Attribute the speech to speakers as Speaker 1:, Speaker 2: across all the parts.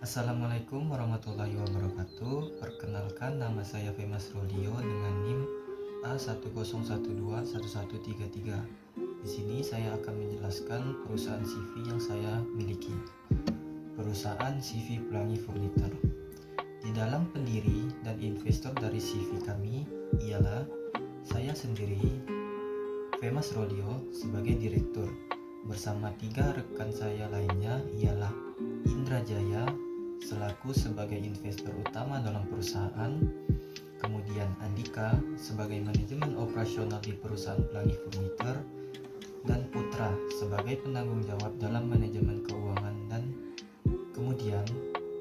Speaker 1: Assalamualaikum warahmatullahi wabarakatuh. Perkenalkan, nama saya Femas Rodio dengan NIM A10121133. Di sini saya akan menjelaskan perusahaan CV yang saya miliki. Perusahaan CV Pelangi Furniture. Di dalam pendiri dan investor dari CV kami ialah saya sendiri, Femas Rodio, sebagai direktur. Bersama 3 rekan saya lainnya ialah Indra Jaya selaku sebagai investor utama dalam perusahaan, kemudian Andika sebagai manajemen operasional di perusahaan Pelangi Furniture, dan Putra sebagai penanggung jawab dalam manajemen keuangan. Dan kemudian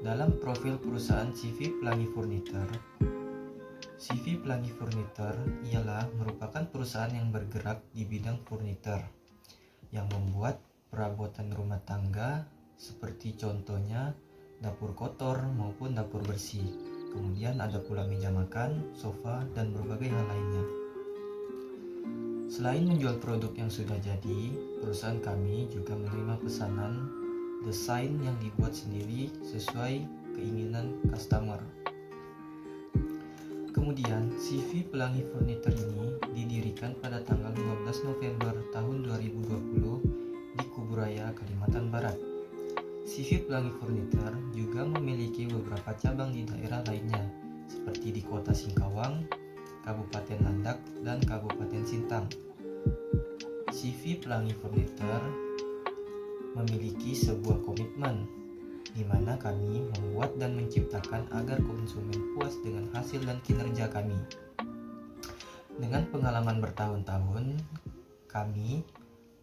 Speaker 1: dalam profil perusahaan CV Pelangi Furniture, CV Pelangi Furniture ialah merupakan perusahaan yang bergerak di bidang furniture yang membuat perabotan rumah tangga seperti contohnya dapur kotor maupun dapur bersih. Kemudian ada pula meja makan, sofa, dan berbagai hal lainnya. Selain menjual produk yang sudah jadi, perusahaan kami juga menerima pesanan desain yang dibuat sendiri sesuai keinginan customer. Kemudian, CV Pelangi Furniture ini didirikan pada tanggal 12 November tahun 2020 di Kuburaya, Kalimantan Barat. CV Pelangi Furniture juga memiliki beberapa cabang di daerah lainnya, seperti di Kota Singkawang, Kabupaten Landak, dan Kabupaten Sintang. CV Pelangi Furniture memiliki sebuah komitmen, di mana kami membuat dan menciptakan agar konsumen puas dengan hasil dan kinerja kami. Dengan pengalaman bertahun-tahun, kami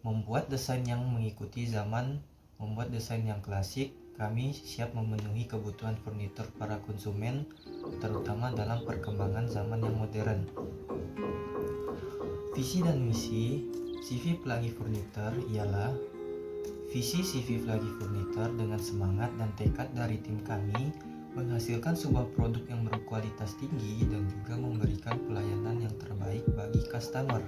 Speaker 1: membuat desain yang mengikuti zaman, membuat desain yang klasik. Kami siap memenuhi kebutuhan furnitur para konsumen, terutama dalam perkembangan zaman yang modern. Visi dan misi CV Pelangi Furniture ialah visi CV Pelangi Furniture dengan semangat dan tekad dari tim kami menghasilkan sebuah produk yang berkualitas tinggi dan juga memberikan pelayanan yang terbaik bagi customer,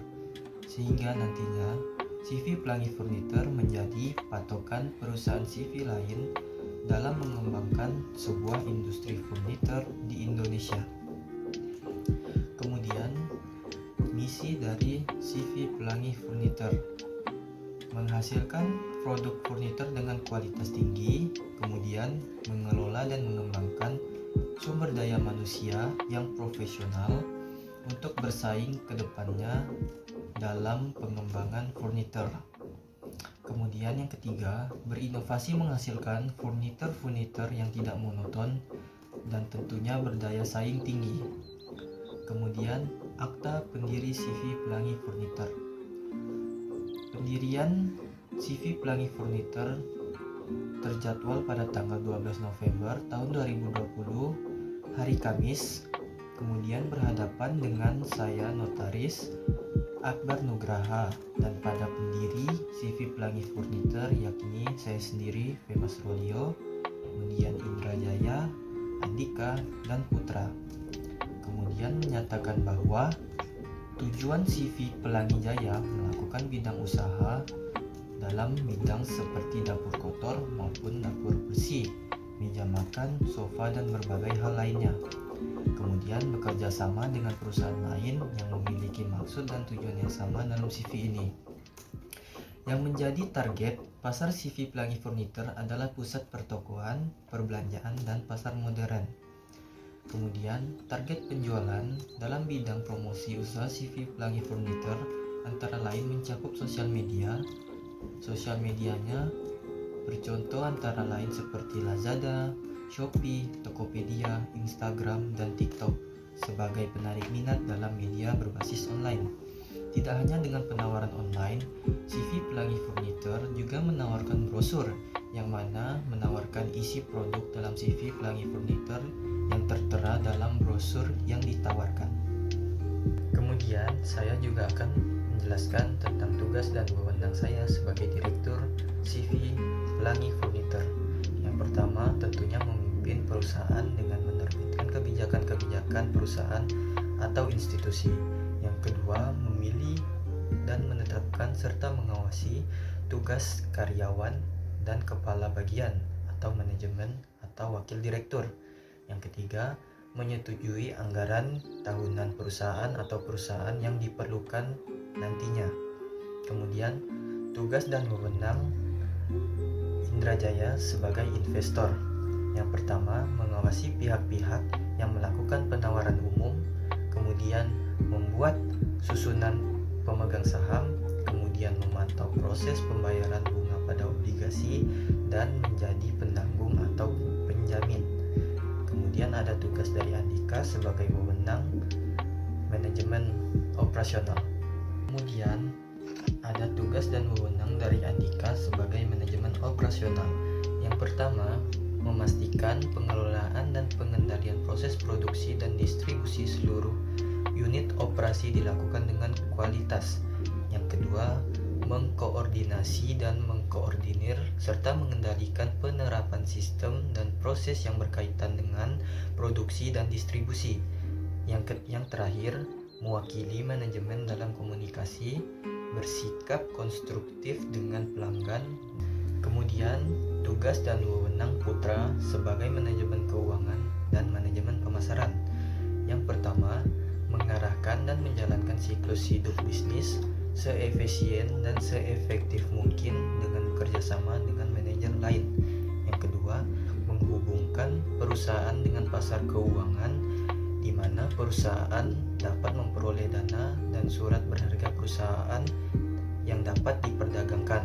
Speaker 1: sehingga nantinya CV Pelangi Furniture menjadi patokan perusahaan CV lain dalam mengembangkan sebuah industri furniture di Indonesia. Kemudian, misi dari CV Pelangi Furniture menghasilkan produk furniture dengan kualitas tinggi, kemudian mengelola dan mengembangkan sumber daya manusia yang profesional untuk bersaing ke depannya dalam pengembangan furniture. Kemudian yang ketiga, berinovasi menghasilkan furniture yang tidak monoton dan tentunya berdaya saing tinggi. Kemudian akta pendiri CV Pelangi Furniture. Pendirian CV Pelangi Furniture terjadwal pada tanggal 12 November tahun 2020 hari Kamis. Kemudian berhadapan dengan saya, notaris Akbar Nugraha, dan pada pendiri CV Pelangi Furniture yakni saya sendiri, Femas Rodio, kemudian Indra Jaya, Andika, dan Putra. Kemudian menyatakan bahwa tujuan CV Pelangi Jaya melakukan bidang usaha dalam bidang seperti dapur kotor maupun dapur bersih, meja makan, sofa, dan berbagai hal lainnya. Kemudian bekerja sama dengan perusahaan lain yang memiliki maksud dan tujuan yang sama dalam CV ini. Yang menjadi target pasar CV Pelangi Furniture adalah pusat pertokoan, perbelanjaan, dan pasar modern. Kemudian target penjualan dalam bidang promosi usaha CV Pelangi Furniture antara lain mencakup sosial media. Sosial medianya bercontoh antara lain seperti Lazada, Shopee, Tokopedia, Instagram, dan TikTok sebagai penarik minat dalam media berbasis online. Tidak hanya dengan penawaran online, CV Pelangi Furniture juga menawarkan brosur yang mana menawarkan isi produk dalam CV Pelangi Furniture yang tertera dalam brosur yang ditawarkan. Kemudian saya juga akan menjelaskan tentang tugas dan wewenang saya sebagai direktur CV Pelangi Furniture. Yang pertama tentunya memimpin perusahaan dengan menerbitkan kebijakan-kebijakan perusahaan atau institusi. Yang kedua, memilih dan menetapkan serta mengawasi tugas karyawan dan kepala bagian atau manajemen atau wakil direktur. Yang ketiga, menyetujui anggaran tahunan perusahaan atau perusahaan yang diperlukan nantinya. Kemudian, tugas dan wewenang Indrajaya sebagai investor. Yang pertama, mengawasi pihak-pihak yang melakukan penawaran umum, kemudian membuat susunan pemegang saham, kemudian memantau proses pembayaran bunga pada obligasi, dan menjadi penanggung atau penjamin. Kemudian ada tugas dari Andika sebagai wewenang manajemen operasional. Kemudian ada tugas dan wewenang dari Andika sebagai manajemen operasional. Yang pertama, memastikan pengelolaan dan pengendalian proses produksi dan distribusi seluruh unit operasi dilakukan dengan kualitas. Yang kedua, mengkoordinasi dan mengkoordinir serta mengendalikan penerapan sistem dan proses yang berkaitan dengan produksi dan distribusi. Yang terakhir, mewakili manajemen dalam komunikasi, bersikap konstruktif dengan pelanggan. Kemudian, tugas dan wewenang Putra sebagai manajemen keuangan dan manajemen pemasaran. Yang pertama, mengarahkan dan menjalankan siklus hidup bisnis seefisien dan seefektif mungkin dengan bekerjasama dengan manajer lain. Yang kedua, menghubungkan perusahaan dengan pasar keuangan di mana perusahaan dapat memperoleh dana dan surat berharga perusahaan yang dapat diperdagangkan.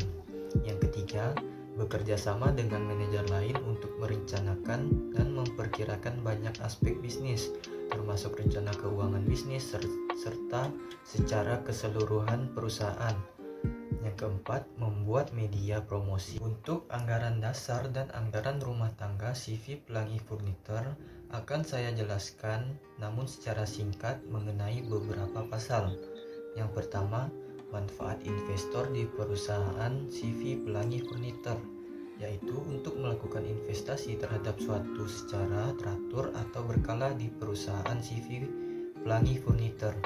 Speaker 1: Yang ketiga, bekerja sama dengan manajer lain untuk merencanakan dan memperkirakan banyak aspek bisnis, termasuk rencana keuangan bisnis serta secara keseluruhan perusahaan. Yang keempat, membuat media promosi. Untuk anggaran dasar dan anggaran rumah tangga CV Pelangi Furniture akan saya jelaskan namun secara singkat mengenai beberapa pasal. Yang pertama, manfaat investor di perusahaan CV Pelangi Furniture, yaitu untuk melakukan investasi terhadap suatu secara teratur atau berkala di perusahaan CV Pelangi Furniture.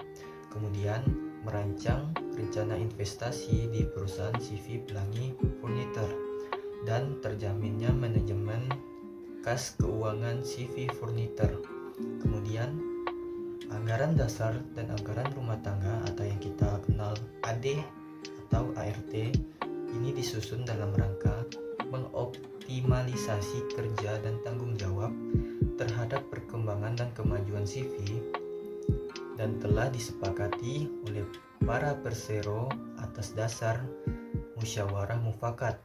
Speaker 1: Kemudian, merancang rencana investasi di perusahaan CV Pelangi Furniture dan terjaminnya manajemen kas keuangan CV Furniture. Kemudian, anggaran dasar dan anggaran rumah tangga atau yang kita kenal AD atau ART ini disusun dalam rangka mengoptimalisasi kerja dan tanggung jawab terhadap perkembangan dan kemajuan CV dan telah disepakati oleh para persero atas dasar musyawarah mufakat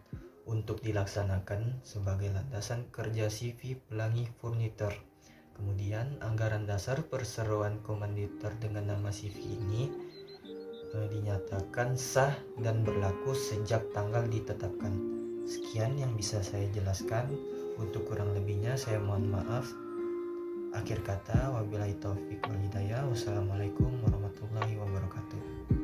Speaker 1: untuk dilaksanakan sebagai landasan kerja CV Pelangi Furniture. Kemudian anggaran dasar perseroan komanditer dengan nama CV ini dinyatakan sah dan berlaku sejak tanggal ditetapkan. Sekian yang bisa saya jelaskan. Untuk kurang lebihnya saya mohon maaf. Akhir kata, wabillahi taufiq wal hidayah. Wassalamualaikum warahmatullahi wabarakatuh.